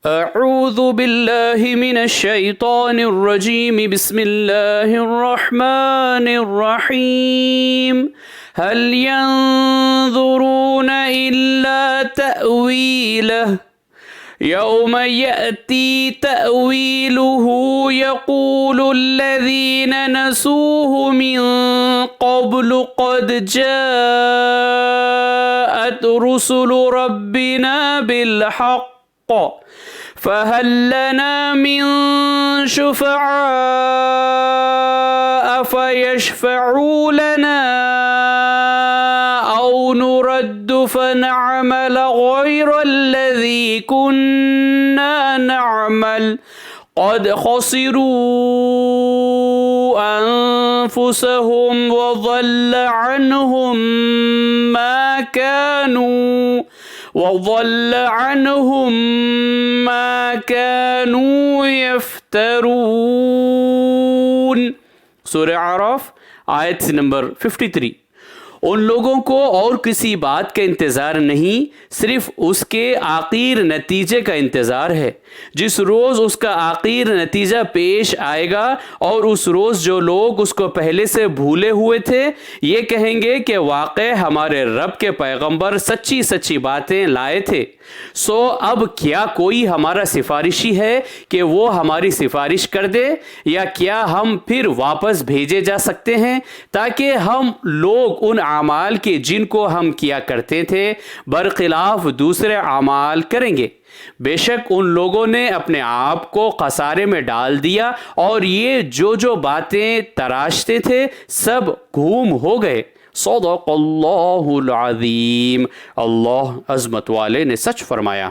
اعوذ باللہ من الشیطان الرجیم بسم اللہ الرحمن الرحیم هل ينظرون إلا تأويله يوم يأتي تأويله يقول الذين نسوه من قبل قد جاءت رسل ربنا بالحق فهل لنا من شفعاء فيشفعوا لنا أو نرد فنعمل غير الذي كنا نعمل قد خسروا أنفسهم وضل عنهم ما كانوا يفترون. سورہ اعراف آیت نمبر 53. ان لوگوں کو اور کسی بات کا انتظار نہیں، صرف اس کے آخر نتیجے کا انتظار ہے. جس روز اس کا آخر نتیجہ پیش آئے گا اور اس روز جو لوگ اس کو پہلے سے بھولے ہوئے تھے یہ کہیں گے کہ واقع ہمارے رب کے پیغمبر سچی سچی باتیں لائے تھے، سو اب کیا کوئی ہمارا سفارشی ہے کہ وہ ہماری سفارش کر دے، یا کیا ہم پھر واپس بھیجے جا سکتے ہیں تاکہ ہم لوگ ان اعمال کے جن کو ہم کیا کرتے تھے برخلاف دوسرے اعمال کریں گے. بے شک ان لوگوں نے اپنے آپ کو خسارے میں ڈال دیا اور یہ جو باتیں تراشتے تھے سب گم ہو گئے. صدق اللہ العظیم. اللہ عظمت والے نے سچ فرمایا.